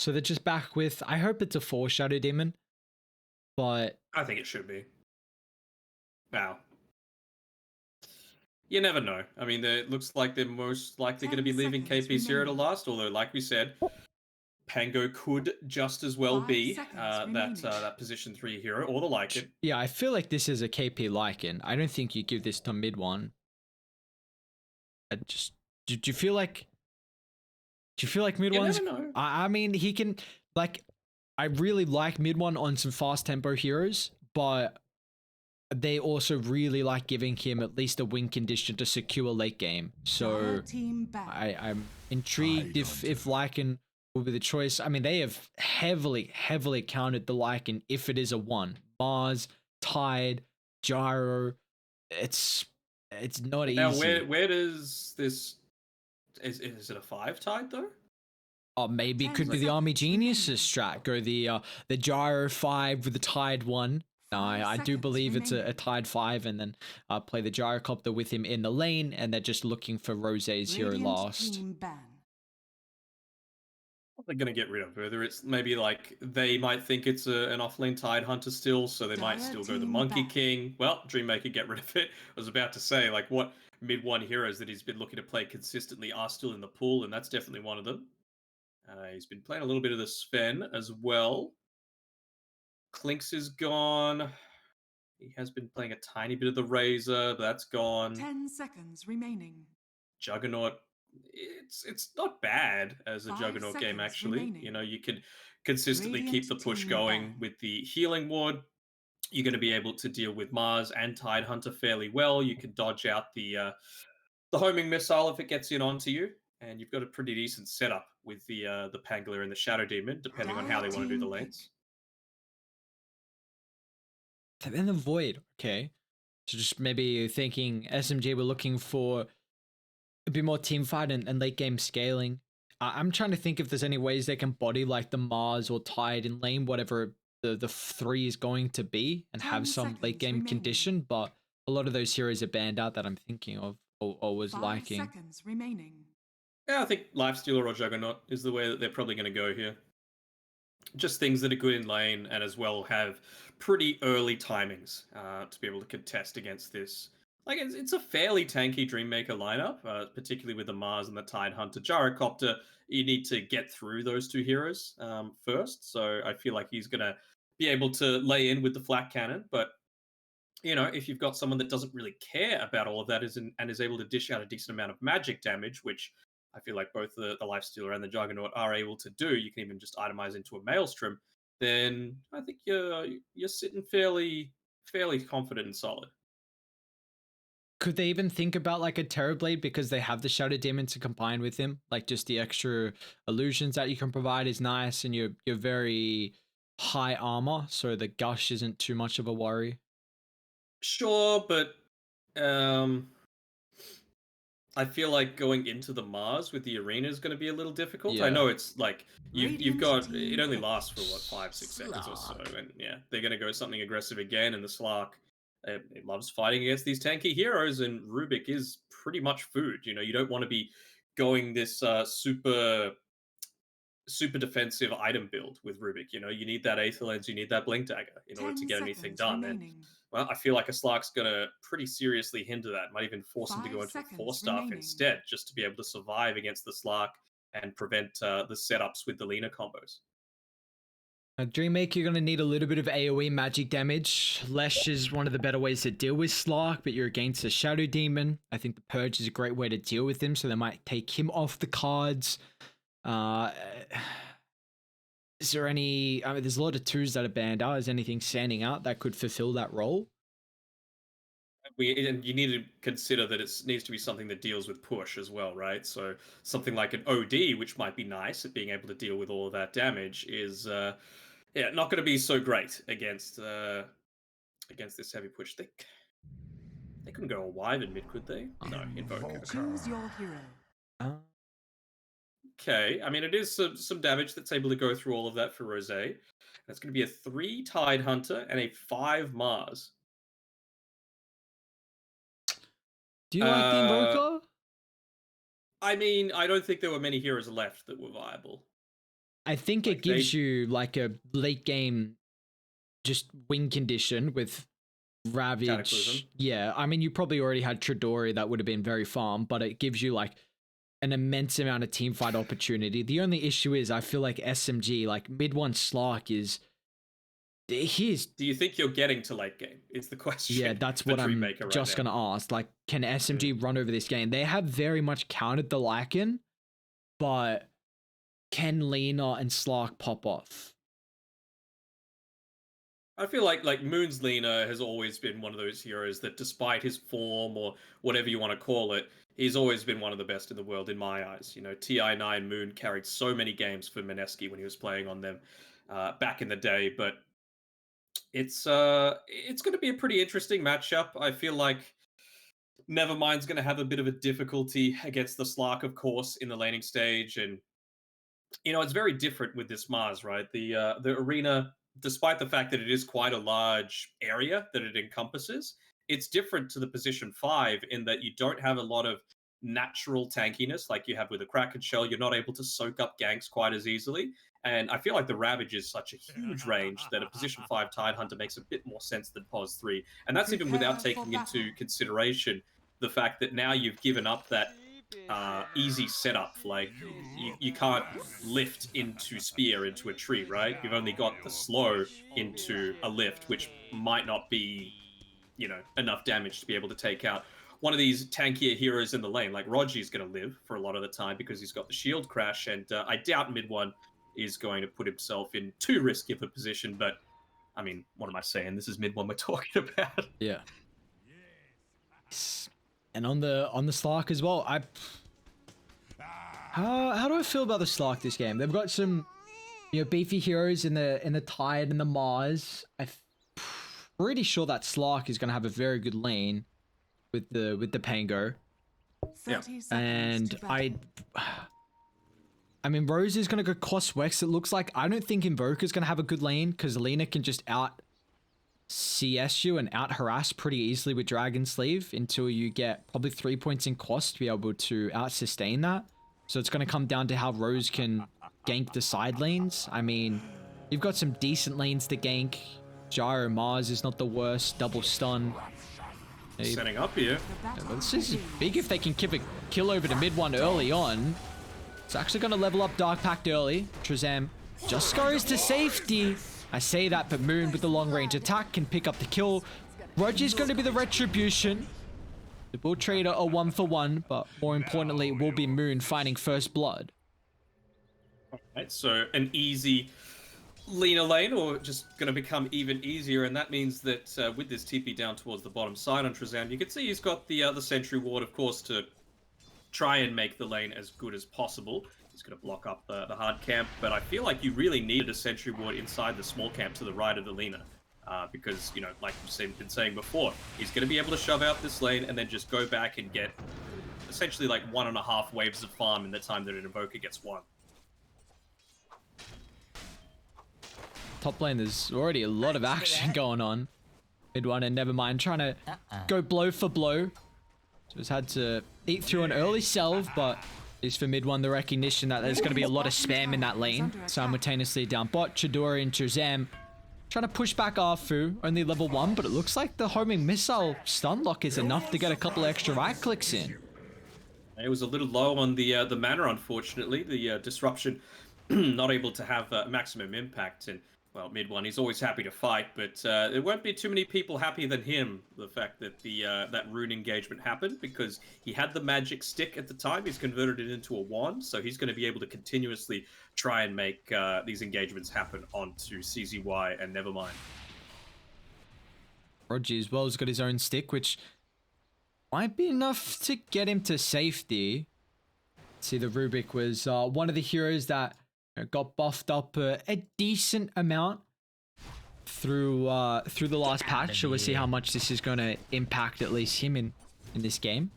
So they're just back with, I hope it's a 4 Shadow Demon, but I think it should be. Now, you never know. I mean, it looks like they're most likely going to 10 be leaving seconds KP Zero to remaining. last, although, like we said, Pango could just as well 5 be seconds that position 3 hero, or the Lycan. yeah, I feel like this is a KP Lycan. I don't think you give this to mid one. I just, do you feel like, mid You one's, never know. I mean, he can, like, I really like mid one on some fast tempo heroes, but they also really like giving him at least a win condition to secure late game. So I'm intrigued if Lycan will be the choice. I mean, they have heavily counted the Lycan if it is a 1. Mars, Tide, Gyro. It's not Now, easy. where does this is it a 5 tide though? Oh, maybe it 10 could be the Army seconds Geniuses remaining. strat. Go the Gyro 5 with the Tide 1. No, 5 I do seconds believe it's a remaining. Tide 5, and then play the Gyrocopter with him in the lane, and they're just looking for Rose's hero Radiant last. team ban. What they're going to get rid of? Whether it's maybe like they might think it's an offlane Tide Hunter still, so they might Dire still go the team Monkey ban. King. Well, Dreammaker, get rid of it. I was about to say, like, what mid 1 heroes that he's been looking to play consistently are still in the pool, and that's definitely one of them. He's been playing a little bit of the Sven as well. Clinks is gone. He has been playing a tiny bit of the Razor, but that's gone. 10 seconds remaining. Juggernaut, it's not bad as a 5 Juggernaut game, seconds actually. remaining. You know, you can consistently Radiant keep the push team going ban. with the healing ward. You're going to be able to deal with Mars and Tide Hunter fairly well. You can dodge out the homing missile if it gets in onto you, and you've got a pretty decent setup with the Pangler and the Shadow Demon, depending on how they want to do the lanes. And the Void, okay. So just maybe thinking SMG were looking for a bit more team fight and late game scaling. I'm trying to think if there's any ways they can body like the Mars or Tide in lane, whatever the 3 is going to be, and 10 have some late seconds game remaining. condition. But a lot of those heroes are banned out that I'm thinking of or was 5 liking. seconds remaining. Yeah, I think Lifestealer or Juggernaut is the way that they're probably going to go here. Just things that are good in lane and as well have pretty early timings to be able to contest against this. Like, it's a fairly tanky Dreammaker lineup, particularly with the Mars and the Tide Hunter. Gyrocopter, you need to get through those two heroes first, so I feel like he's going to be able to lay in with the Flak Cannon, but you know, if you've got someone that doesn't really care about all of that and is able to dish out a decent amount of magic damage, which I feel like both the Lifestealer and the Juggernaut are able to do, you can even just itemize into a Maelstrom, then I think you're sitting fairly confident and solid. Could they even think about like a Terrorblade because they have the Shadow Demon to combine with him? Like just the extra illusions that you can provide is nice, and you're very high armor, so the gush isn't too much of a worry. Sure, but I feel like going into the Mars with the arena is going to be a little difficult. I Yeah. know it's like you've got team it only picked. lasts for what 5-6 seconds or so, and yeah, they're going to go something aggressive again. And the Slark, it loves fighting against these tanky heroes, and Rubik is pretty much food. You know, you don't want to be going this super defensive item build with Rubik. You know, you need that Aether Lens, you need that Blink Dagger in order to 10 get anything seconds done. And remaining. well, I feel like a Slark's gonna pretty seriously hinder that. Might even force him to 5 go into a seconds 4-staff remaining. instead, just to be able to survive against the Slark and prevent the setups with the Lina combos. Dreammake, you're going to need a little bit of AoE magic damage. Lesh is one of the better ways to deal with Slark, but you're against a Shadow Demon. I think the Purge is a great way to deal with him, so they might take him off the cards. Is there any... I mean, there's a lot of 2s that are banned out. Is anything standing out that could fulfill that role? And you need to consider that it needs to be something that deals with push as well, right? So something like an OD, which might be nice at being able to deal with all of that damage, is not going to be so great against this heavy push. They couldn't go a Wyvern mid, could they? No, Invoker. Choose your hero. Okay, I mean, it is some damage that's able to go through all of that for Rose. That's going to be a 3 Tide Hunter and a 5 Mars. Do you like the Invoker? I mean, I don't think there were many heroes left that were viable. I think Like, it gives you like a late game just win condition with Ravage. Cataclysm. Yeah, I mean, you probably already had Chidori that would have been very farm, but it gives you like an immense amount of team fight opportunity. The only issue is I feel like SMG, like mid one Slark is he's Do you think you're getting to late game? Is the question. yeah, that's for what I'm Dreammaker right just now. gonna ask. Like, can SMG run over this game? They have very much countered the Lycan, but can Lena and Slark pop off? I feel like Moon's Lena has always been one of those heroes that, despite his form or whatever you want to call it, he's always been one of the best in the world in my eyes. You know, TI9 Moon carried so many games for Mineski when he was playing on them back in the day. But it's going to be a pretty interesting matchup. I feel like Nevermind's going to have a bit of a difficulty against the Slark, of course, in the laning stage, and it's very different with this Mars, right? The arena, despite the fact that it is quite a large area that it encompasses, it's different to the position 5 in that you don't have a lot of natural tankiness like you have with a Kraken Shell. You're not able to soak up ganks quite as easily. And I feel like the Ravage is such a huge range that a position 5 Tidehunter makes a bit more sense than Pos 3. And that's even without taking into consideration the fact that now you've given up that easy setup. Like you can't lift into spear into a tree, right? You've only got the slow into a lift, which might not be enough damage to be able to take out one of these tankier heroes in the lane. Like Rogi's going to live for a lot of the time because he's got the shield crash, and I doubt mid one is going to put himself in too risky of a position. But I mean, what am I saying? This is mid one we're talking about. Yeah. And on the Slark as well, how do I feel about the Slark this game? They've got some beefy heroes in the Tide and the Mars. I'm pretty sure that Slark is gonna have a very good lane with the Pango. 30 seconds And to battle. I mean, Rose is gonna go cost Wex. It looks like I don't think Invoker's gonna have a good lane because Lena can just out CS you and out harass pretty easily with Dragon Sleeve until you get probably 3 points in cost to be able to out sustain that. So it's going to come down to how Rose can gank the side lanes. I mean, you've got some decent lanes to gank. Gyro Mars is not the worst. Double stun. Setting up here. Well, this is big if they can give a kill over to mid one early on. It's actually going to level up Dark Pact early. Trezam just goes to safety. I say that, but Moon with the long range attack can pick up the kill. Roger's going to be the retribution. It will trade a 1-for-1, but more importantly, it will be Moon finding first blood. Alright, so an easy Lena lane, or just going to become even easier, and that means that with this TP down towards the bottom side on Trezam, you can see he's got the Sentry Ward, of course, to try and make the lane as good as possible. He's going to block up the hard camp, but I feel like you really needed a Sentry Ward inside the small camp to the right of the Lena. Because, like we've been saying before, he's going to be able to shove out this lane and then just go back and get essentially like 1.5 waves of farm in the time that an Invoker gets one. Top lane, there's already a lot of action going on. Mid one, and Nevermind trying to go blow for blow. So he's had to eat through an early salve, but is for mid one the recognition that there's going to be a lot of spam in that lane. Simultaneously down bot, Chidori and Trezam trying to push back Arfu, only level 1, but it looks like the homing missile stun lock is enough to get a couple extra right clicks in. It was a little low on the mana, unfortunately. The disruption not able to have maximum impact. And, well, mid one, he's always happy to fight, but there won't be too many people happier than him, the fact that that rune engagement happened, because he had the magic stick at the time. He's converted it into a wand, so he's going to be able to continuously try and make these engagements happen onto CZY and Nevermind. Roger as well has got his own stick, which might be enough to get him to safety. See, the Rubik was one of the heroes that got buffed up a decent amount through the last patch. So we'll see how much this is going to impact at least him in this game.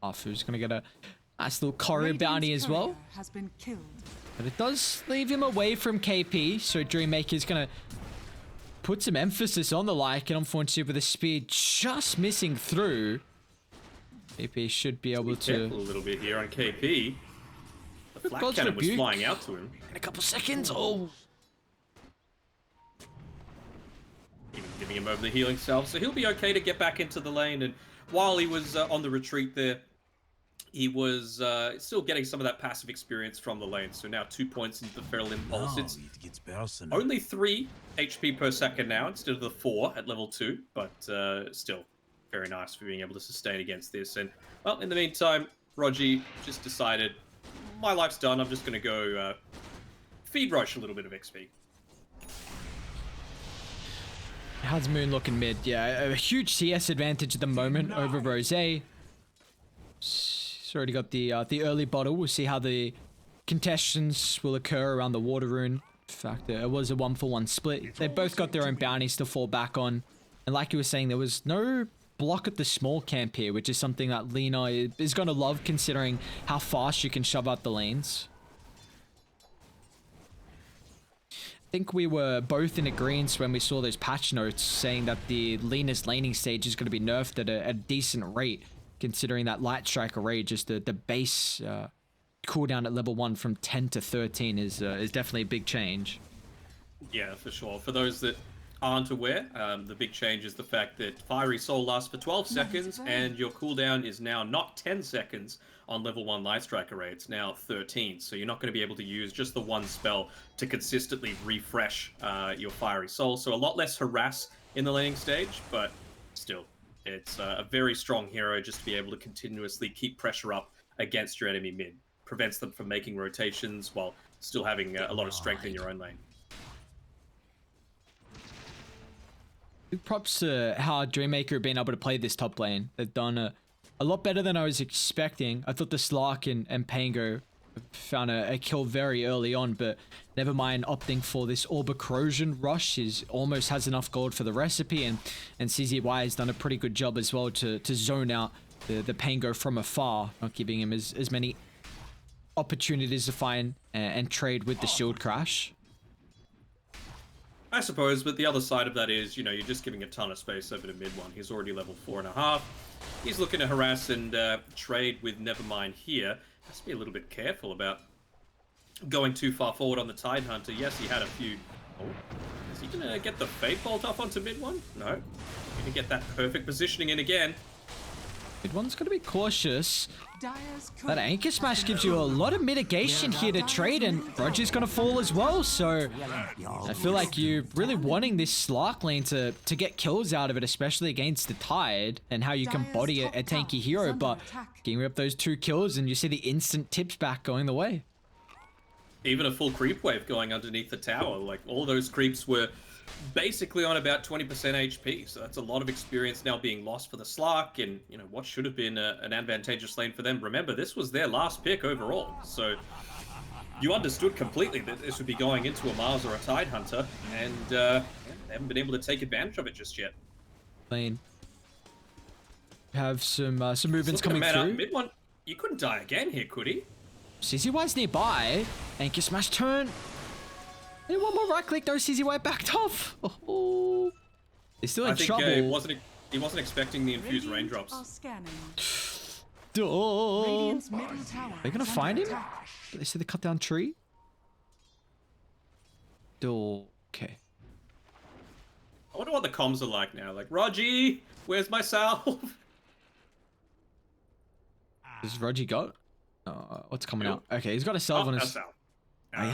Arfu's going to get a nice little Courier bounty as well. Has been killed. But it does leave him away from KP, so Dreammaker's going to put some emphasis on the Lycan, unfortunately, with the speed just missing through. KP should be able to... Careful a little bit here on KP. The flak God's cannon was rebuke. flying out to him. In a couple seconds. Oh, Even giving him over the healing salve, so he'll be okay to get back into the lane. And while he was on the retreat there, he was still getting some of that passive experience from the lane. So now 2 points into the Feral Impulse. It's it gets personal. only 3 HP per second now instead of the 4 at level 2, but still very nice for being able to sustain against this. And well, in the meantime, Rogi just decided, my life's done. I'm just going to go feed rush a little bit of XP. how's Moon looking mid? Yeah, a huge CS advantage at the moment over Rose. He's already got the early bottle. We'll see how the contestations will occur around the water rune. In fact, it was a 1-for-1 split. They both got their own bounties to fall back on. And like you were saying, there was no block at the small camp here, which is something that Lina is going to love, considering how fast you can shove out the lanes. I think we were both in agreement when we saw those patch notes saying that the Lina's laning stage is going to be nerfed at a decent rate, considering that Light Strike array, just the base cooldown at level 1 from 10 to 13 is definitely a big change. Yeah, for sure. For those that aren't aware, the big change is the fact that Fiery Soul lasts for 12 seconds, and your cooldown is now not 10 seconds on level 1 Light Strike array. It's now 13, so you're not going to be able to use just the one spell to consistently refresh your Fiery Soul. So a lot less harass in the laning stage, but still, it's a very strong hero just to be able to continuously keep pressure up against your enemy mid. Prevents them from making rotations while still having a lot of strength in your own lane. Big props to how Dreammaker have been able to play this top lane. They've done a lot better than I was expecting. I thought the Slark and Pango found a kill very early on, but never mind opting for this Orb Corrosion rush. Is almost has enough gold for the recipe, and CZY has done a pretty good job as well to zone out the Pango from afar, not giving him as many opportunities to find and trade with the shield crash. I suppose, but the other side of that is, you know, you're just giving a ton of space over to mid one. He's already level 4.5. He's looking to harass and trade with Nevermind here. Has to be a little bit careful about going too far forward on the Tide Hunter. Yes, he had a few... Oh, is he going to get the Fate Bolt off onto mid one? No. Going to get that perfect positioning in again. Mid one's going to be cautious. Dyer's That Anchor Smash gives you a lot of mitigation here to trade, and Roger's going to fall as well, so I feel like you're really wanting this Slark lane to get kills out of it, especially against the Tide, and how you can body a tanky hero, but getting up those 2 kills and you see the instant tips back going the way. Even a full creep wave going underneath the tower. Like, all those creeps were basically on about 20% HP, so that's a lot of experience now being lost for the Slark, and you know what should have been an advantageous lane for them. Remember, this was their last pick overall, so you understood completely that this would be going into a Mars or a Tide Hunter, and they haven't been able to take advantage of it just yet. Lane have some movements coming through. Mid one, you couldn't die again here, could he? CZY's nearby. Anchor Smash turn. And one more right click, though. CZY backed off. Oh, he's still in trouble. He wasn't expecting the infused raindrops. Are they gonna find him? They see the cut down tree. Okay. I wonder what the comms are like now. Like, Rogi, where's my salve? Does Rogi got? What's coming out? Okay, he's got a salve on his.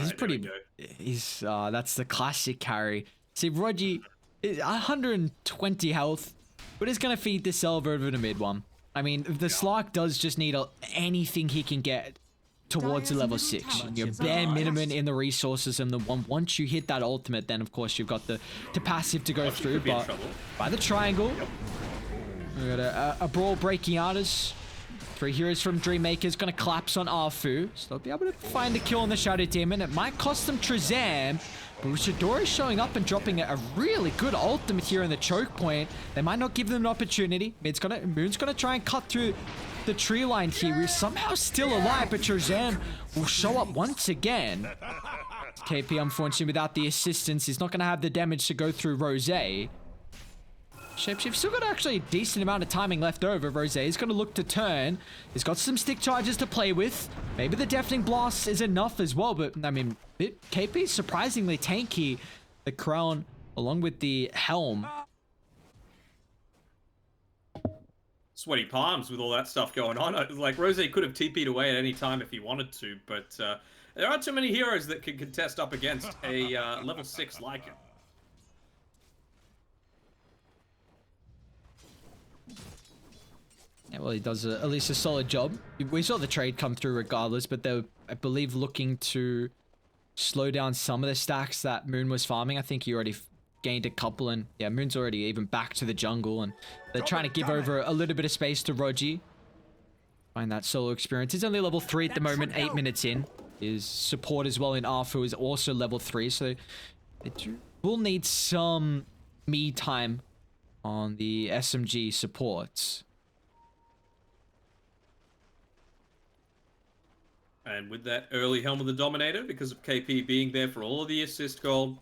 He's pretty. He's that's the classic carry. See, Rogi is 120 health, but he's gonna feed the salve over to mid one. I mean, the Slark does just need anything he can get towards the level 6. Your bare minimum in the resources, and the once you hit that ultimate, then of course you've got the passive to go through. But by the triangle, we got a brawl breaking out as 3 heroes from Dreammaker is going to collapse on Arfu. So they'll be able to find the kill on the Shadow Demon. It might cost them Trezam, but Luchador is showing up and dropping a really good ultimate here in the choke point. They might not give them an opportunity. Moon's gonna try and cut through the tree line here. We're somehow still alive, but Trezam will show up once again. KP, unfortunately, without the assistance, is not going to have the damage to go through Rose. Shapeshift still got actually a decent amount of timing left over. Rose is going to look to turn. He's got some stick charges to play with. Maybe the Deafening Blast is enough as well, but I mean, KP is surprisingly tanky. The Crown, along with the Helm. Sweaty palms with all that stuff going on. Like, Rose could have TP'd away at any time if he wanted to, but there aren't too many heroes that can contest up against a level 6 Lycan. Yeah, well, he does at least a solid job. We saw the trade come through regardless, but they're, I believe, looking to slow down some of the stacks that Moon was farming. I think he already gained a couple, and yeah, Moon's already even back to the jungle, and they're trying to give over a little bit of space to Rogi. Find that solo experience. He's only level 3 at the moment, 8 minutes in. His support as well in Arfu is also level 3, so it will need some me time on the SMG supports. And with that early Helm of the Dominator, because of KP being there for all of the assist gold,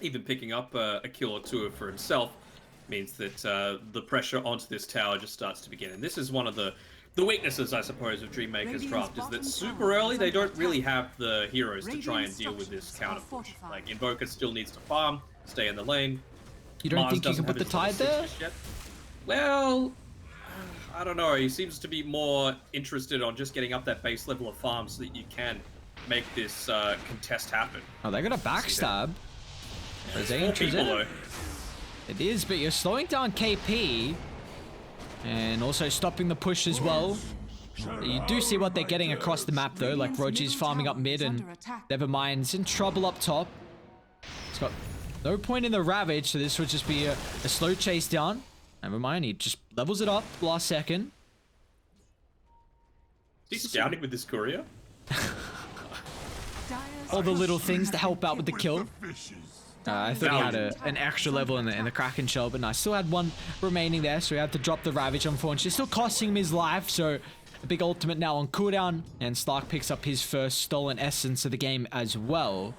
even picking up a kill or two for himself, means that the pressure onto this tower just starts to begin. And this is one of the weaknesses, I suppose, of Dreammaker's draft, is that super early they don't really have the heroes to try and deal with this counter push. Like, Invoker still needs to farm, stay in the lane. You don't think you can put the tide there? Well, I don't know. He seems to be more interested on just getting up that base level of farm so that you can make this contest happen. Oh, they're gonna backstab. Four people, though. It is, but you're slowing down KP and also stopping the push as well. You do see what they're getting across the map, though. Like, Rogi's farming up mid, and Nevermind's in trouble up top. He's got no point in the Ravage, so this would just be a slow chase down. Nevermind, he just levels it up last second. He's scouting with this courier. All the little things to help out with the kill. I thought he had an extra level in the Kraken shell, but no, I still had one remaining there, so he had to drop the Ravage, unfortunately. Still costing him his life, so a big ultimate now on cooldown, and Stark picks up his first stolen essence of the game as well.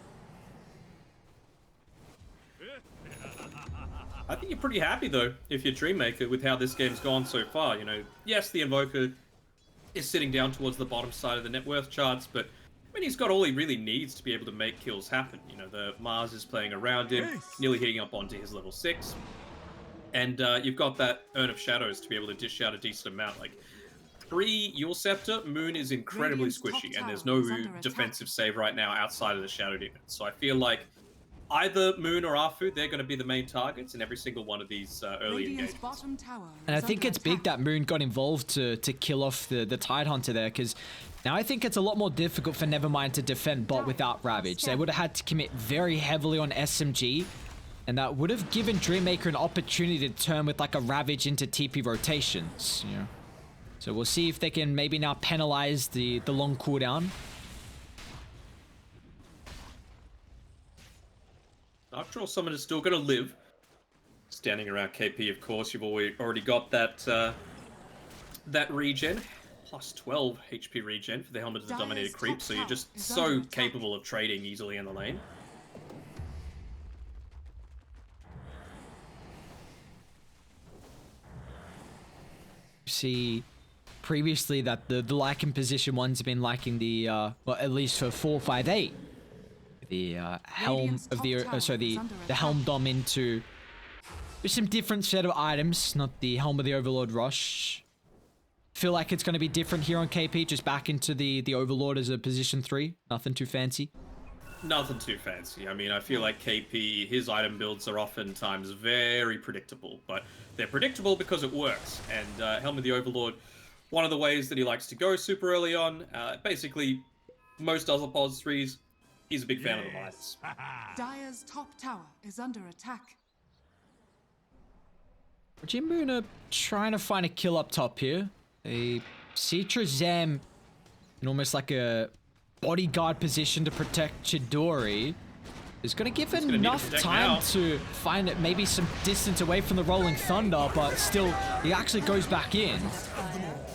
I think you're pretty happy, though, if you're Dreammaker, with how this game's gone so far. You know, yes, the Invoker is sitting down towards the bottom side of the net worth charts, but I mean, he's got all he really needs to be able to make kills happen. You know, the Mars is playing around him, nearly hitting up onto his level 6. And you've got that Urn of Shadows to be able to dish out a decent amount. Like, pre-Yule Scepter, Moon is incredibly squishy, and there's no defensive save right now outside of the Shadow Demon. So I feel like either Moon or Arfu, they're going to be the main targets in every single one of these early engagements. And I think it's big that Moon got involved to kill off the Tidehunter there, because now I think it's a lot more difficult for Nevermind to defend bot without Ravage. They would have had to commit very heavily on SMG, and that would have given Dreammaker an opportunity to turn with like a Ravage into TP rotations. You know? So we'll see if they can maybe now penalize the long cooldown. After all, someone is still going to live. Standing around KP, of course, you've already got that that regen. Plus 12 HP regen for the Helmet of the Dominator creep, so you're just so capable of trading easily in the lane. See previously that the Lycan position ones have been liking the, well, at least for 458. The helm of the helm dom into some different set of items, not the helm of the Overlord rush. Feel like it's going to be different here on KP, just back into the Overlord as a position 3. Nothing too fancy. Nothing too fancy. I mean, I feel like KP, his item builds are oftentimes very predictable, but they're predictable because it works. And Helm of the Overlord, one of the ways that he likes to go super early on, basically most other pos 3s, he's a big fan of the Midas. Dire's top tower is under attack. Jinboon are trying to find a kill up top here. They see Trezam in almost like a bodyguard position to protect Chidori. Is going to give He's gonna need to enough protect time now. to find it, maybe some distance away from the Rolling Thunder, but still, he actually goes back in.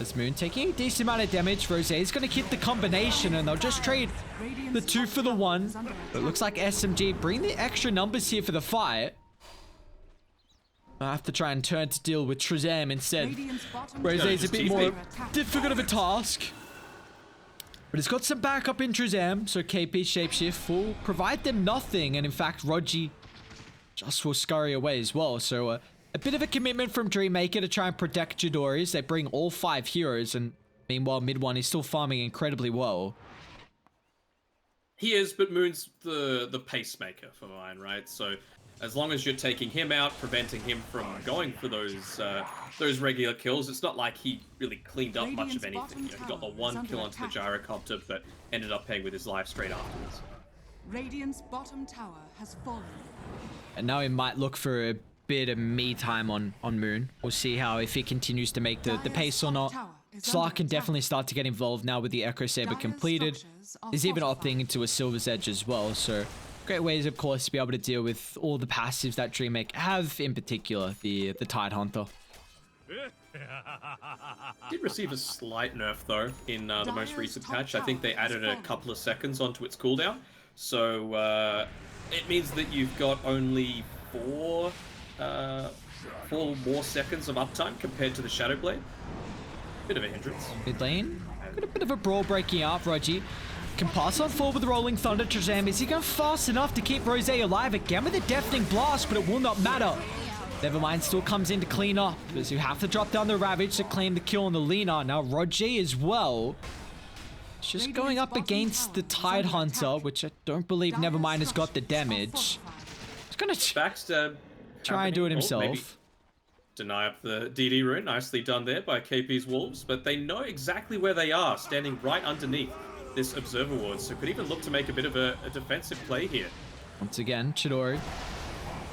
As Moon taking a decent amount of damage. Rose is going to keep the combination, and they'll just trade the 2 for the 1. But it looks like SMG bring the extra numbers here for the fight. I have to try and turn to deal with Trezam instead. Rose is a bit more difficult of a task. But it's got some backup in Trezam, so KP Shapeshift will provide them nothing. And in fact, Rogi just will scurry away as well. So a bit of a commitment from Dreammaker to try and protect Chidori's. They bring all 5 heroes, and meanwhile, mid one is still farming incredibly well. He is, but Moon's the pacemaker for mine, right? So as long as you're taking him out, preventing him from going for those regular kills, it's not like he really cleaned up much of anything. You know, he got the 1 kill onto the gyrocopter, but ended up paying with his life straight afterwards. Radiant's bottom tower has fallen. And now he might look for a bit of me time on Moon. We'll see how if he continues to make the pace or not. Slark can definitely start to get involved now with the Echo Saber completed. He's even opting into a Silver's Edge as well, so great ways, of course, to be able to deal with all the passives that Dreammake have, in particular, the Tide Hunter. Did receive a slight nerf, though, in the most recent patch. I think they added a couple of seconds onto its cooldown. So it means that you've got only 4 more seconds of uptime compared to the Shadow Blade. Bit of a hindrance. Mid lane, got a bit of a brawl breaking up. Rogi can pass on forward with the Rolling Thunder. Trezam, is he going fast enough to keep Rose alive? Again with a Deafening Blast, but it will not matter. Nevermind still comes in to clean up, as you have to drop down the Ravage to claim the kill on the Lina. Now Rogi as well. It's just going up against the Tide Hunter, which I don't believe Nevermind has got the damage. He's going to Backstab. try and do it Maybe himself. deny up the DD rune. Nicely done there by KP's Wolves, but they know exactly where they are, standing right underneath this Observer Ward, so could even look to make a bit of a defensive play here. Once again, Chidori.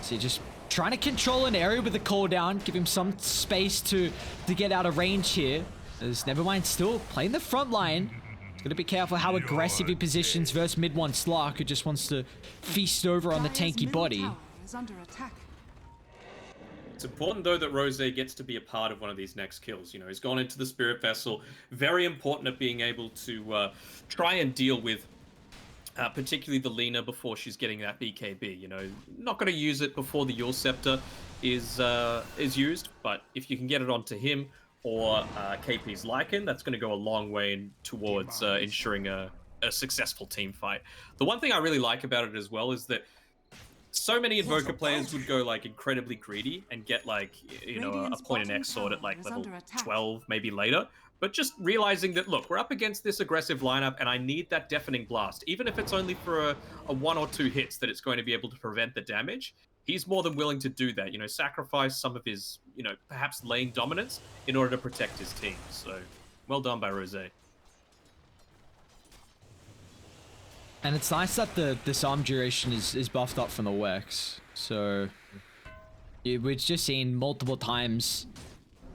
So just trying to control an area with the cooldown, give him some space to get out of range here. As Nevermind still playing the front line. He's got to be careful how aggressive he positions versus mid one Slark, who just wants to feast over on the tanky body. Is under attack. It's important, though, that Rose gets to be a part of one of these next kills. You know, he's gone into the Spirit Vessel. Very important at being able to try and deal with particularly the Lina before she's getting that BKB. You know, not going to use it before the Yule Scepter is used, but if you can get it onto him or KP's Lycan, that's going to go a long way towards ensuring a successful team fight. The one thing I really like about it as well is that so many Invoker players would go like incredibly greedy and get like, you know, a point in X sword at like level 12, maybe later. But just realizing that, look, we're up against this aggressive lineup and I need that Deafening Blast. Even if it's only for a 1 or 2 hits that it's going to be able to prevent the damage, he's more than willing to do that. You know, sacrifice some of his, you know, perhaps lane dominance in order to protect his team. So, well done by Rose. And it's nice that the disarm duration is buffed up from the Wex. So we've just seen multiple times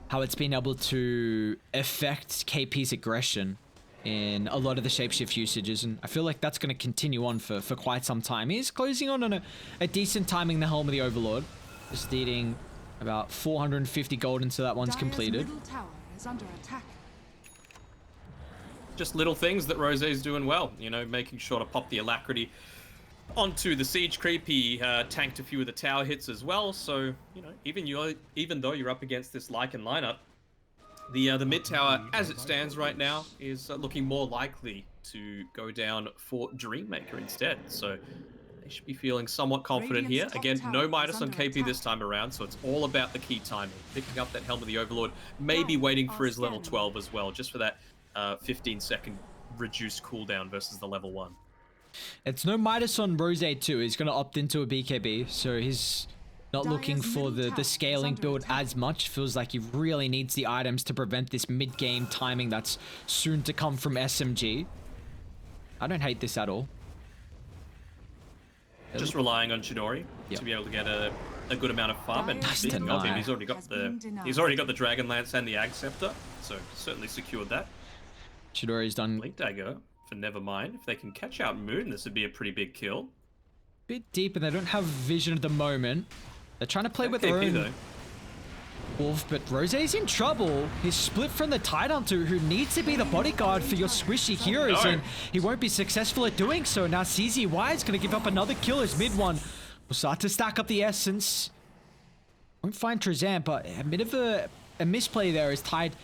how it's been able to affect KP's aggression in a lot of the shapeshift usages, and I feel like that's going to continue on for quite some time. He's closing on a decent timing the Helm of the Overlord, just needing about 450 gold until that one's completed. Middle tower is under attack. Just little things that Rose's doing well, you know, making sure to pop the Alacrity onto the Siege Creep. He tanked a few of the tower hits as well, so, you know, even though you're up against this Lycan lineup, the mid tower, as it stands right now, is looking more likely to go down for Dreammaker instead, so they should be feeling somewhat confident here. Again, no Midas on KP this time around, so it's all about the key timing. Picking up that Helm of the Overlord, maybe waiting for his level 12 as well, just for that 15-second reduced cooldown versus the level 1. It's no Midas on Rose too. He's going to opt into a BKB, so he's not looking for the scaling build as much. Feels like he really needs the items to prevent this mid-game timing that's soon to come from SMG. I don't hate this at all. Just relying on Chidori to be able to get a good amount of farm, and speaking of him, he's already got the Dragon Lance and the Ag Scepter, so certainly secured that. Chidori's done. Blink Dagger for Nevermind. If they can catch out Moon, this would be a pretty big kill. bit deep and they don't have vision at the moment. They're trying to play with their KP own though. wolf, but Rosé's in trouble. He's split from the Tidehunter, who needs to be the bodyguard for your squishy heroes, no. and he won't be successful at doing so. Now CZY is going to give up another kill as mid one will start to stack up the essence. Won't find Trezan, but a bit of a misplay there as Tide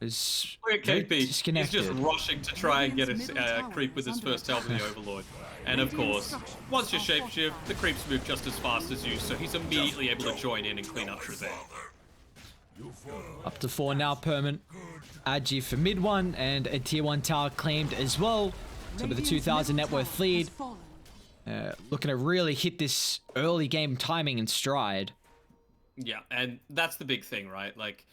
is Look at very KP. He's disconnected. just rushing to try and get a creep with his first help with the Overlord. And of course, once you shapeshift, the creeps move just as fast as you, so he's immediately able to join in and clean up Trezan. Up to 4 now, Permanent. Agi for mid one, and a tier 1 tower claimed as well. So with a 2,000 net worth lead, looking to really hit this early game timing in stride. Yeah, and that's the big thing, right? Like,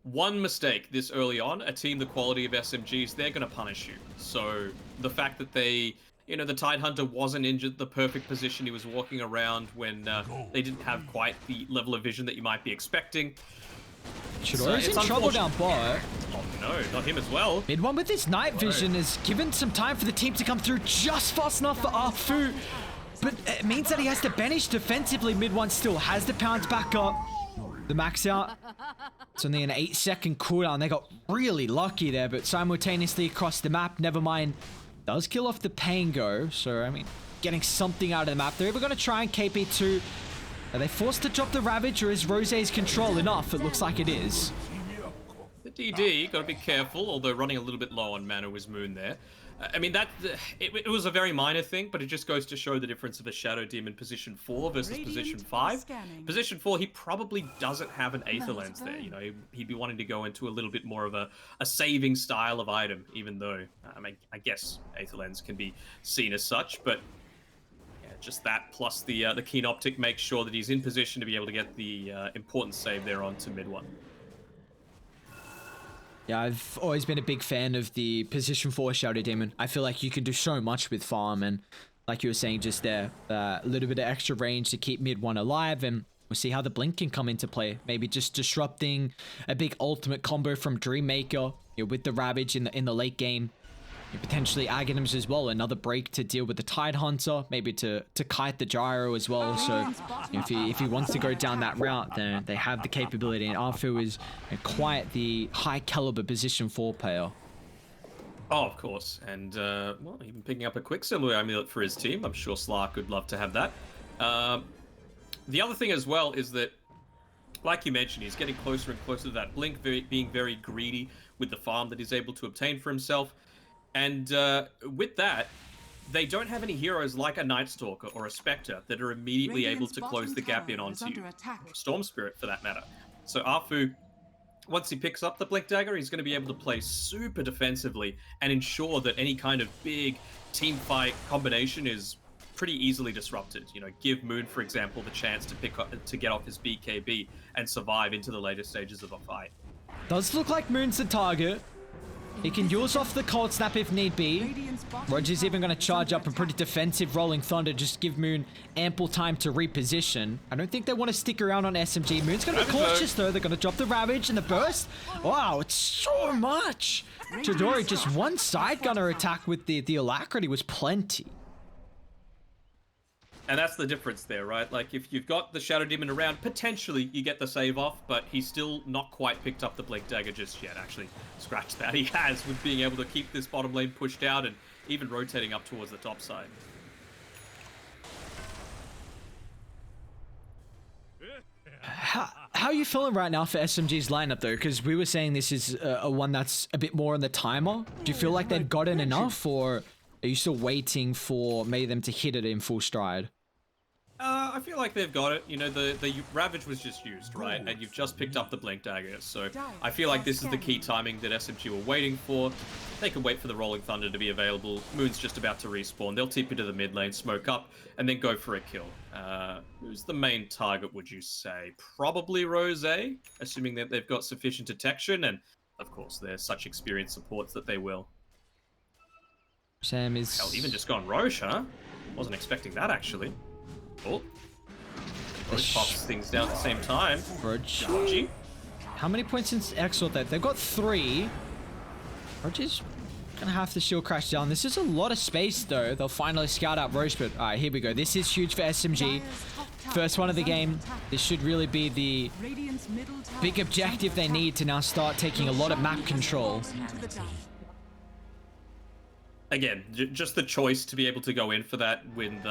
one mistake this early on, a team the quality of SMGs, they're going to punish you. So the fact that they, you know, the Tidehunter wasn't injured, the perfect position, he was walking around when they didn't have quite the level of vision that you might be expecting. Chidori's in trouble down bot. Oh no, not him as well. Mid one with his night vision has given some time for the team to come through just fast enough for Arfu. But it means that he has to banish defensively. Mid one still has the pounds back up. The max out. It's only an 8-second cooldown. They got really lucky there, but simultaneously across the map, never mind. Does kill off the Pango. So, I mean, getting something out of the map. They're either going to try and KP2. Are they forced to drop the Ravage, or is Rosé's control enough? It looks like it is. The DD, gotta be careful, although running a little bit low on mana with Moon there. I mean, it was a very minor thing, but it just goes to show the difference of a Shadow Demon position 4 versus position 5. Position 4, he probably doesn't have an Aether Lens there. You know, he'd be wanting to go into a little bit more of a saving style of item, even though, I mean, I guess Aether Lens can be seen as such, but yeah, just that plus the Keen Optic makes sure that he's in position to be able to get the important save there onto mid one. Yeah, I've always been a big fan of the position 4 Shadow Demon. I feel like you can do so much with farm, and like you were saying just there, a little bit of extra range to keep mid 1 alive, and we'll see how the blink can come into play. Maybe just disrupting a big ultimate combo from Dreammaker, you know, with the Ravage in the late game. Potentially Aghanims as well, another break to deal with the Tidehunter, maybe to kite the Gyro as well. So you know, if he wants to go down that route, then they have the capability, and Arfu is quite the high caliber position 4 player. Oh, of course, and well, even picking up a Quicksilver amulet for his team. I'm sure Slark would love to have that. The other thing as well is that, like you mentioned, he's getting closer and closer to that blink, being very greedy with the farm that he's able to obtain for himself. And with that, they don't have any heroes like a Night Stalker or a Spectre that are immediately able to close the gap in onto you. Or Storm Spirit, for that matter. So Arfu, once he picks up the Blink Dagger, he's going to be able to play super defensively and ensure that any kind of big team fight combination is pretty easily disrupted. You know, give Moon, for example, the chance to get off his BKB and survive into the later stages of a fight. Does look like Moon's the target. He can use off the Cold Snap if need be. Roger's even going to charge up a pretty defensive Rolling Thunder, just give Moon ample time to reposition. I don't think they want to stick around on SMG. Moon's going to be cautious though. They're going to drop the Ravage and the Burst. Wow, it's so much. Chidori, just one side gunner attack with the Alacrity was plenty. And that's the difference there, right? Like, if you've got the Shadow Demon around, potentially you get the save off, but he's still not quite picked up the Blink Dagger just yet. Actually, scratch that. He has, with being able to keep this bottom lane pushed out and even rotating up towards the top side. How are you feeling right now for SMG's lineup though? Because we were saying this is a one that's a bit more on the timer. Do you feel like they've gotten enough, or are you still waiting for maybe them to hit it in full stride? I feel like they've got it. You know, the Ravage was just used, right? And you've just picked up the Blink Dagger. So I feel like this is the key timing that SMG were waiting for. They can wait for the Rolling Thunder to be available. Moon's just about to respawn. They'll TP to the mid lane, smoke up, and then go for a kill. Who's the main target, would you say? Probably Rosé, assuming that they've got sufficient detection. And, of course, they're such experienced supports that they will. Sam is... Hell, even just gone Roche, huh? Wasn't expecting that, actually. Oh. Roche pops things down at the same time. Roche. G. How many points in Exalt that? They've got 3. Roche's Gonna have to shield crash down. This is a lot of space though. They'll finally scout out Roche, but alright, here we go. This is huge for SMG. First one of the game. This should really be the big objective they need to now start taking a lot of map control. Again, just the choice to be able to go in for that when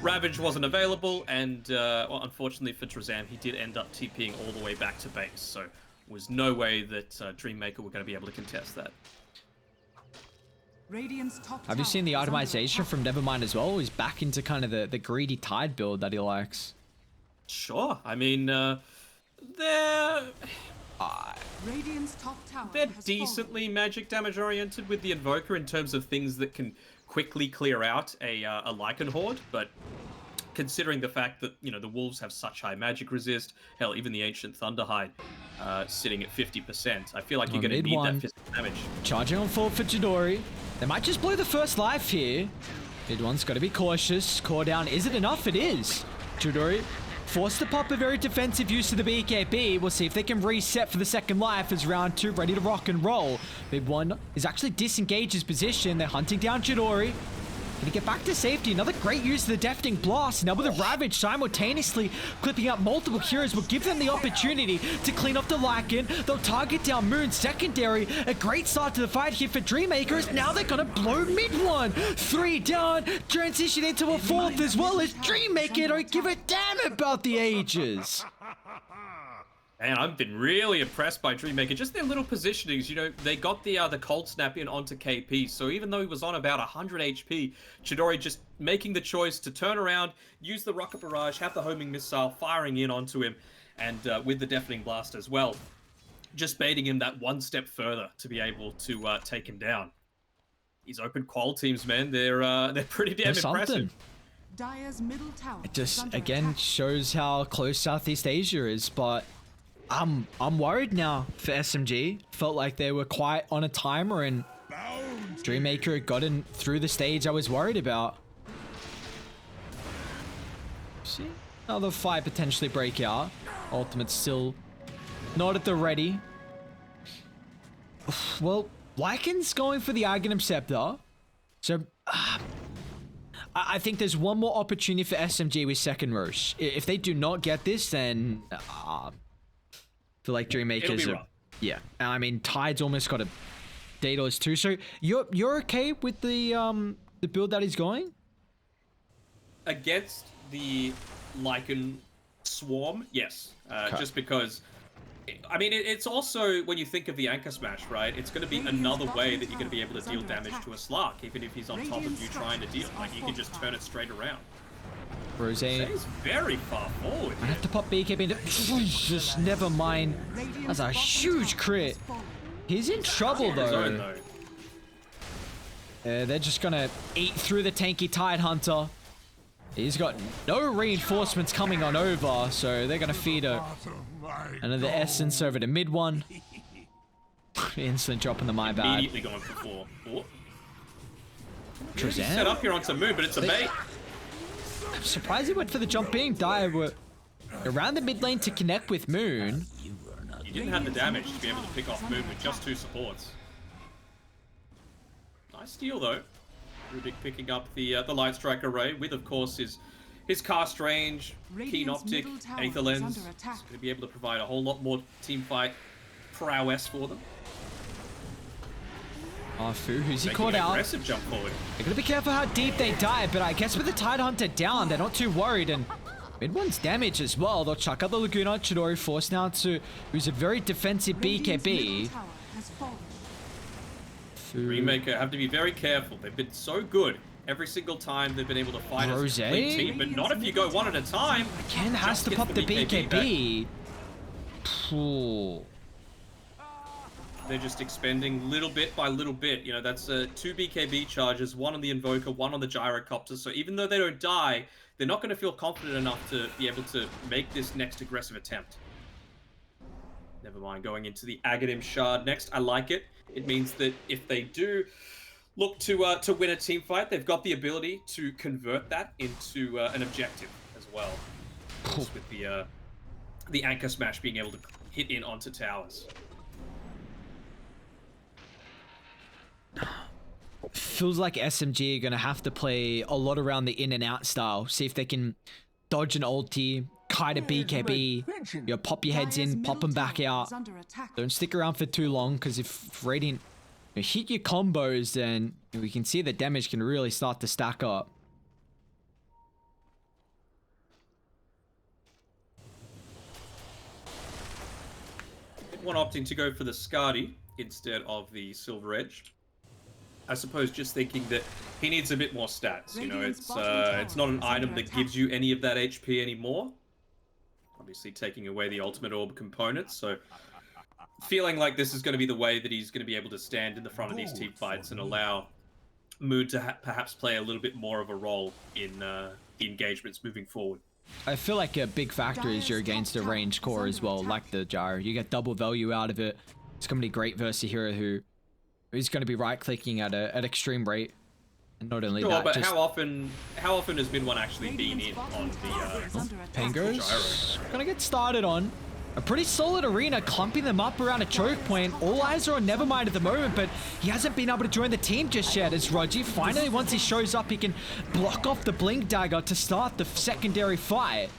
Ravage wasn't available, and well, unfortunately for Trezam, he did end up TPing all the way back to base, so was no way that Dreammaker were going to be able to contest that. Have you seen the itemization from Nevermind as well? He's back into kind of the greedy Tide build that he likes. Sure, I mean, they're decently magic damage oriented with the Invoker in terms of things that can quickly clear out a Lycan Horde, but considering the fact that, you know, the Wolves have such high magic resist, hell, even the Ancient Thunderhide sitting at 50%, I feel like you're going to need that physical damage. Charging on full for Chidori. They might just blow the first life here. Mid one's got to be cautious. Core down. Is it enough? It is. Chidori forced to pop a very defensive use of the BKB. We'll see if they can reset for the second life as round 2 ready to rock and roll. Mid one is actually disengaged his position. They're hunting down Chidori. Gonna get back to safety. Another great use of the Deafening Blast. Now with a Ravage simultaneously clipping up multiple heroes will give them the opportunity to clean up the Lycan. They'll target down Moon secondary. A great start to the fight here for Dreammakers. Now they're gonna blow mid one. 3 down. Transition into a 4th as well as Dreammaker don't give a damn about the ages. And I've been really impressed by Dreammaker. Just their little positionings, you know, they got the Cold Snap in onto KP. So even though he was on about 100 HP, Chidori just making the choice to turn around, use the Rocket Barrage, have the homing missile firing in onto him, and with the Deafening Blast as well, just baiting him that one step further to be able to take him down. These open qual teams, man, they're pretty damn impressive. It just again shows how close Southeast Asia is, but I'm worried now for SMG. Felt like they were quite on a timer and Dreammaker had gotten through the stage I was worried about. See, another fight potentially break out. Ultimate's still not at the ready. Well, Lycan's going for the Aghanim Scepter. So, I think there's one more opportunity for SMG with second Roche. If they do not get this, then feel like Dreammakers are, yeah. I mean, Tide's almost got a Daedalus too. So you're okay with the build that he's going against the Lycan Swarm? Yes, okay. Just because. I mean, it's also, when you think of the Anchor Smash, right? It's going to be another way that you're going to be able to deal damage to a Slark, even if he's on top of you trying to deal. Like, you can just turn it straight around. Rose is very far forward. I have to pop BKB into... Just never mind. That's a huge crit. He's in trouble, though. They're just going to eat through the tanky Tide Hunter. He's got no reinforcements coming on over, so they're going to feed another essence over to mid one. Instant drop in the my bad. Immediately going for 4. Oh. Trezam set up here onto Moon, but it's a bait. I'm surprised he went for the jump in. Dire were around the mid lane to connect with Moon. You didn't have the damage to be able to pick off Moon with just 2 supports. Nice steal though. Rubik picking up the Light Strike array with, of course, his cast range, Keen Optic, Aether Lens. He's going to be able to provide a whole lot more team fight prowess for them. Fu, who's he caught out? Aggressive jump forward. They're gonna be careful how deep they dive, but I guess with the Tide Hunter down, they're not too worried. And mid one's damage as well. They'll chuck out the Laguna. Chidori forced now to use a very defensive BKB. Dreammaker have to be very careful. They've been so good every single time they've been able to fight as a complete team, but not if you go one at a time. Again, has to pop the BKB. They're just expending little bit by little bit. You know, that's 2 BKB charges, 1 on the Invoker, 1 on the Gyrocopter. So even though they don't die, they're not going to feel confident enough to be able to make this next aggressive attempt. Never mind going into the Aghanim Shard next. I like it. It means that if they do look to win a team fight, they've got the ability to convert that into an objective as well. Just with the Anchor Smash being able to hit in onto towers. Feels like SMG are going to have to play a lot around the in and out style. See if they can dodge an ulti, kite a BKB, you know, pop your heads in, pop them back out. Don't stick around for too long, because if Radiant hit your combos, then we can see the damage can really start to stack up. One opting to go for the Skadi instead of the Silver Edge. I suppose just thinking that he needs a bit more stats. You know, it's not an item that gives you any of that HP anymore. Obviously taking away the ultimate orb component, so feeling like this is going to be the way that he's going to be able to stand in the front of these team fights and allow Moon to perhaps play a little bit more of a role in the engagements moving forward. I feel like a big factor is you're against a ranged core as well, like the gyro. You get double value out of it. It's going to be great versus a hero who's going to be right-clicking at extreme rate. And not only that, but just... how often has Mid One actually been in on the Pango's gonna get started on a pretty solid arena, clumping them up around a choke point. All eyes are on Nevermind at the moment, but he hasn't been able to join the team just yet. As Roger finally, once he shows up, he can block off the Blink Dagger to start the secondary fight.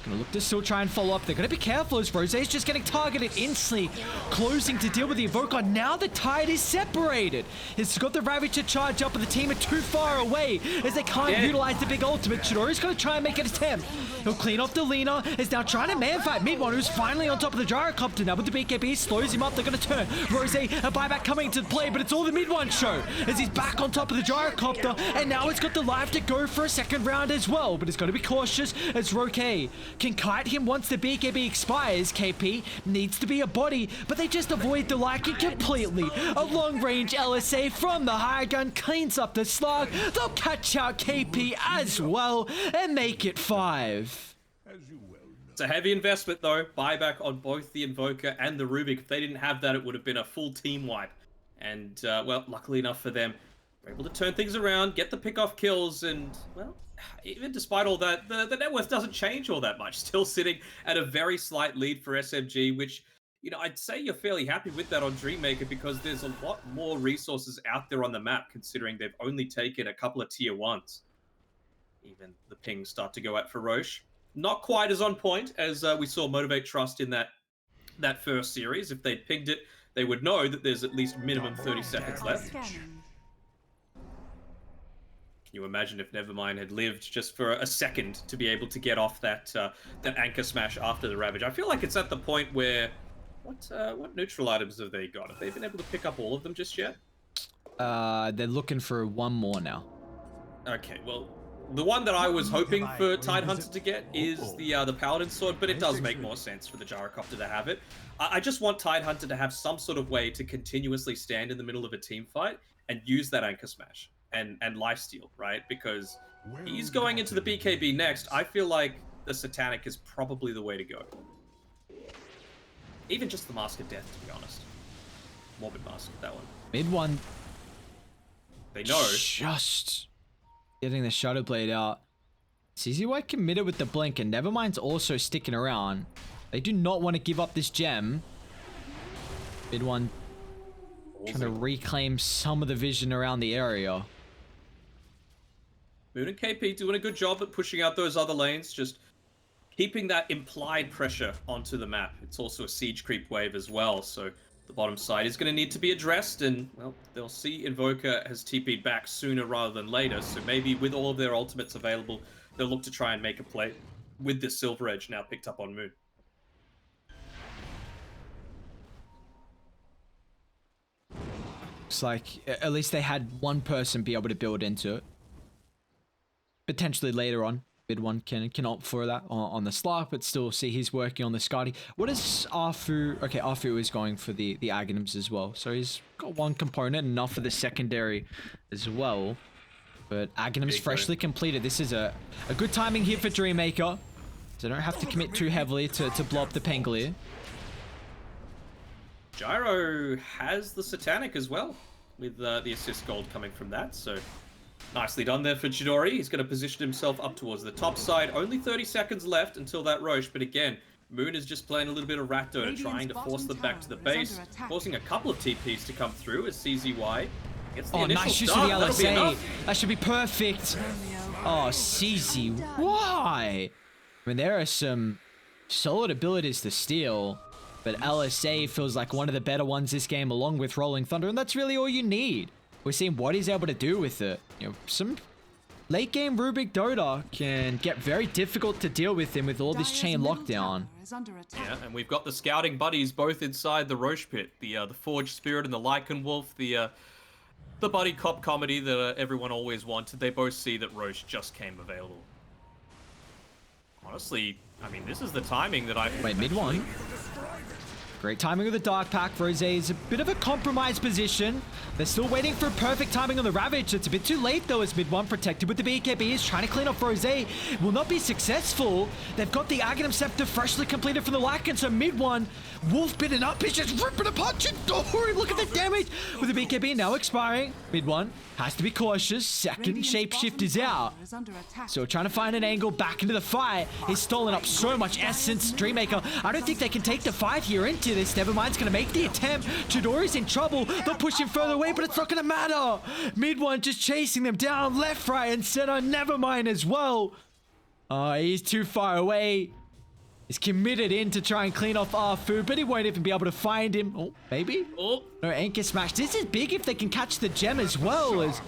Gonna look to still try and follow up. They're gonna be careful as Rosé's just getting targeted instantly, closing to deal with the Invoker. Now the tide is separated. It's got the Ravage to charge up, but the team are too far away as they can't utilize the big ultimate. Chidori's gonna try and make an attempt. He'll clean off the Lina. Is now trying to man fight Mid One, who's finally on top of the Gyrocopter now with the BKB. Slows him up. They're gonna turn. Rosé, a buyback coming into play, but it's all the Mid One show as he's back on top of the Gyrocopter, and now it's got the life to go for a second round as well. But it's got to be cautious as Roké can kite him once the BKB expires. KP needs to be a body, but they just avoid the liking completely. A long-range LSA from the high gun cleans up the slug. They'll catch out KP as well and make it 5. It's a heavy investment though. Buyback on both the Invoker and the Rubik. If they didn't have that, it would have been a full team wipe. And well, luckily enough for them, they're able to turn things around, get the pick-off kills, and well, even despite all that, the net worth doesn't change all that much. Still sitting at a very slight lead for SMG, which, you know, I'd say you're fairly happy with that on Dreammaker, because there's a lot more resources out there on the map, considering they've only taken a couple of tier 1s. Even the pings start to go at Feroche. Not quite as on point as we saw Motivate Trust in that first series. If they'd pinged it, they would know that there's at least minimum 30 seconds left. Can you imagine if Nevermind had lived just for a second to be able to get off that anchor smash after the Ravage? I feel like it's at the point where what neutral items have they got? Have they been able to pick up all of them just yet? They're looking for one more now. Okay, well, the one that I was hoping for Tidehunter to get is the Paladin Sword, but it does make more sense for the Gyrocopter to have it. I just want Tidehunter to have some sort of way to continuously stand in the middle of a team fight and use that anchor smash and lifesteal, right? Because he's going into the BKB next. I feel like the Satanic is probably the way to go. Even just the Mask of Death, to be honest. Morbid Mask, that one. Mid One. They know. Just getting the Shadow Blade out. CZ White committed with the blink, and Nevermind's also sticking around. They do not want to give up this gem. Mid One trying to reclaim some of the vision around the area. Moon and KP doing a good job at pushing out those other lanes, just keeping that implied pressure onto the map. It's also a siege creep wave as well, so the bottom side is going to need to be addressed, and, well, they'll see Invoker has TP'd back sooner rather than later, so maybe with all of their ultimates available, they'll look to try and make a play with this Silver Edge now picked up on Moon. Looks like at least they had one person be able to build into it. Potentially later on, Mid One can opt for that on the Slark, but still see he's working on the Skadi. What is Arfu? Okay, Arfu is going for the Aghanims as well. So he's got one component, enough for the secondary as well. But Aghanims freshly completed. This is a good timing here for Dreammaker. So don't have to commit too heavily to blow up the Pangolier. Gyro has the Satanic as well, with the assist gold coming from that, so nicely done there for Chidori. He's going to position himself up towards the top side. Only 30 seconds left until that Roche, but again, Moon is just playing a little bit of Rakdo, trying to force them back to the base, forcing a couple of TPs to come through as CZY Gets the Oh, initial nice use of the start. That'll be LSA. enough. That should be perfect. Oh, CZ, why? I mean, there are some solid abilities to steal, but LSA feels like one of the better ones this game, along with Rolling Thunder, and that's really all you need. We're seeing what he's able to do with it. You know, some late game Rubik Dota can get very difficult to deal with him with all this Dire's chain middle lockdown. tower is under attack. Yeah, and we've got the scouting buddies both inside the Roche pit. The Forged Spirit and the Lycan Wolf, the buddy cop comedy that everyone always wanted. They both see that Roche just came available. Honestly, I mean, this is the timing that I... Wait, mid one. Great timing with the Dark Pack. Rose is a bit of a compromised position. They're still waiting for perfect timing on the Ravage. It's a bit too late though, as mid one protected with the BKB is trying to clean off Rose. Will not be successful. They've got the Aghanim Scepter freshly completed from the Lycan, so mid one, Wolf bitten up. He's just ripping apart Chidori. Look at the damage with the BKB now expiring. Mid one has to be cautious. Second Radiant's shapeshift bottom is out. tower is under attack. So trying to find an angle back into the fight. He's stolen up so much essence. Dreammaker, I don't think they can take the fight here into this. Nevermind's going to make the attempt. Chidori's in trouble. They'll push him further away, but it's not going to matter. Mid one just chasing them down left, right, and center. Nevermind as well. He's too far away. He's committed in to try and clean off Arfu, but he won't even be able to find him. Oh, maybe? Oh, No, Anchor Smash. This is big if they can catch the gem as well as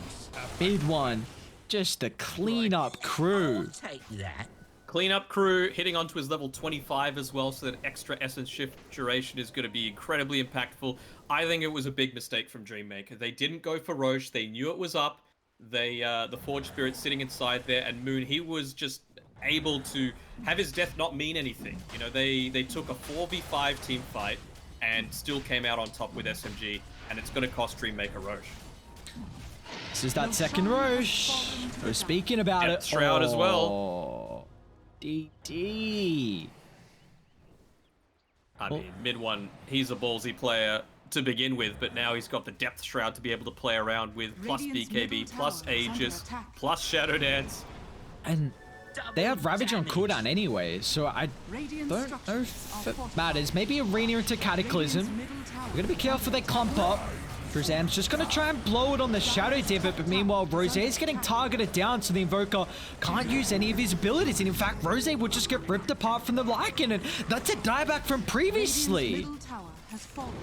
mid one. Just a clean up crew. Take that. cleanup crew hitting onto his level 25 as well, so that extra essence shift duration is going to be incredibly impactful. I think it was a big mistake from Dreammaker. They didn't go for Roche. They knew it was up. They the Forge Spirit sitting inside there, and Moon, he was just able to have his death not mean anything. You know, they took a 4v5 team fight and still came out on top with SMG, and it's going to cost Dreammaker Roche. This is that second Roche. We're speaking about Depth it. Shroud as well. Oh, DD. I mean, mid one, he's a ballsy player to begin with, but now he's got the Depth Shroud to be able to play around with, plus Radiant's BKB, middle plus tower is under Aegis, attack. plus Shadow Dance. And they have Ravage on cooldown anyway, so I Radiant don't know structures if are it fortified. matters. Maybe Arena into Cataclysm. Radiant's middle tower We're gonna be careful they clump up. Shazam's just gonna try and blow it on the Shadow Divot, but meanwhile Rose is getting targeted down, so the Invoker can't use any of his abilities. And in fact, Rose will just get ripped apart from the Lycan, and that's a dieback from Radiant's previously. middle tower has fallen.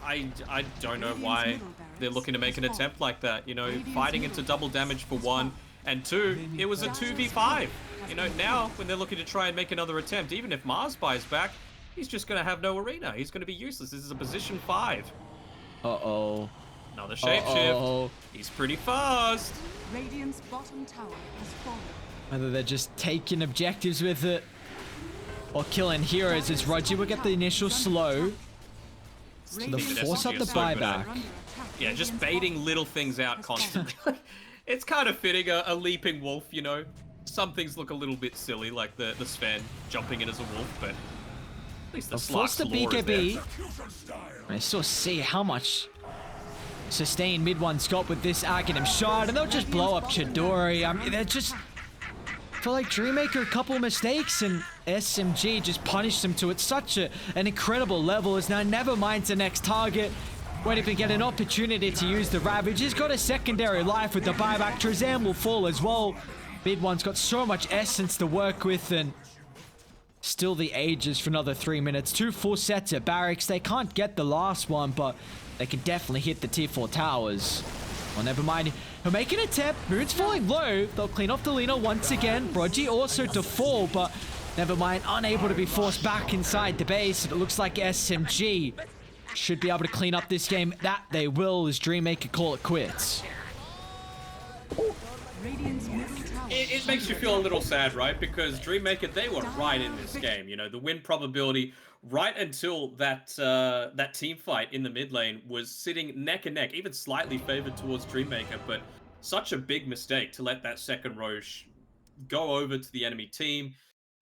I don't know why they're looking to make an attempt like that. You know, fighting into double damage for one, and two, it was a 2v5. You know, now when they're looking to try and make another attempt, even if Mars buys back, he's just going to have no arena. He's going to be useless. This is a position 5. Uh-oh. Another shapeshift. Uh-oh. He's pretty fast. Radiant's bottom tower has fallen. Whether they're just taking objectives with it or killing heroes, as Roger will get the initial slow. So the Radiant's force up SMG the is so good at- buyback. under attack. Yeah, just Radiant's baiting bottom little things out has fallen. constantly. It's kind of fitting, a leaping wolf, you know. Some things look a little bit silly, like the Sven jumping in as a wolf, but at least the Force Slark's the lore is there. BKB. I still see how much sustain mid one's got with this Aghanim shard, and they'll just blow up Chidori. I mean, they're just... I feel like Dreammaker a couple mistakes, and SMG just punished them to it such an incredible level, as now Nevermind's the next target. Won't even get an opportunity to use the Ravage. He's got a secondary life with the buyback. Trezam will fall as well. Mid one's got so much essence to work with, and still the Aegis for another 3 minutes. 2 full sets at barracks. They can't get the last one, but they can definitely hit the T4 towers. Well, never mind. He'll make an attempt. Moon's falling low. They'll clean off the Lina once again. Brogy also to fall, but never mind. Unable to be forced back inside the base. It looks like SMG should be able to clean up this game. That they will, as Dreammaker call it quits. Radiant's middle tower It makes you feel a little sad, right? Because Dreammaker, they were right in this game. You know, the win probability right until that that team fight in the mid lane was sitting neck and neck, even slightly favored towards Dreammaker. But such a big mistake to let that second Roche go over to the enemy team.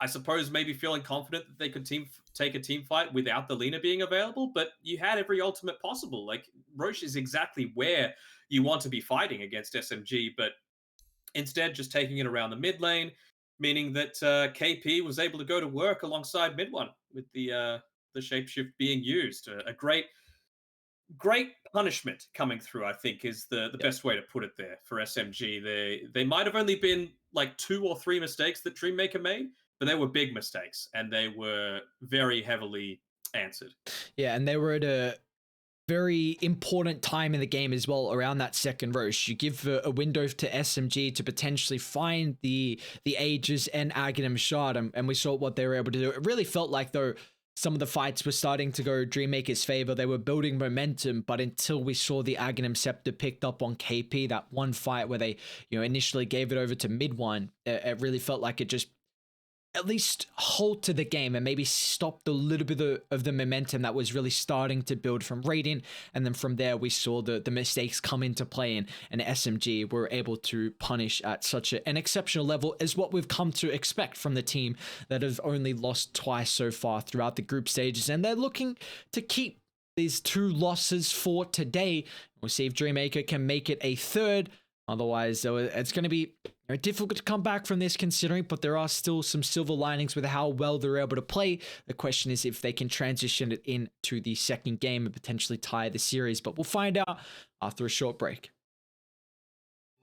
I suppose maybe feeling confident that they could take a team fight without the Lina being available, but you had every ultimate possible. Like, Roche is exactly where you want to be fighting against SMG, but instead just taking it around the mid lane, meaning that KP was able to go to work alongside mid one with the shapeshift being used. A great great punishment coming through, I think, is the best way to put it there for SMG. They might have only been like 2 or 3 mistakes that Dreammaker made, but they were big mistakes and they were very heavily answered. Yeah, and they were at a very important time in the game as well around that second roast. You give a window to SMG to potentially find the Aegis and Aghanim shard, and we saw what they were able to do. It really felt like, though, some of the fights were starting to go Dreammaker's favor. They were building momentum, but until we saw the Aghanim Scepter picked up on KP, that one fight where they, initially gave it over to mid one, it really felt like it just at least halted the game and maybe stopped a little bit of the momentum that was really starting to build from Raiden. And then from there, we saw the mistakes come into play, and SMG were able to punish at such an exceptional level as what we've come to expect from the team that have only lost twice so far throughout the group stages. And they're looking to keep these 2 losses for today. We'll see if Dreammaker can make it a third. Otherwise, it's going to be difficult to come back from this considering, but there are still some silver linings with how well they're able to play. The question is if they can transition it into the second game and potentially tie the series, but we'll find out after a short break.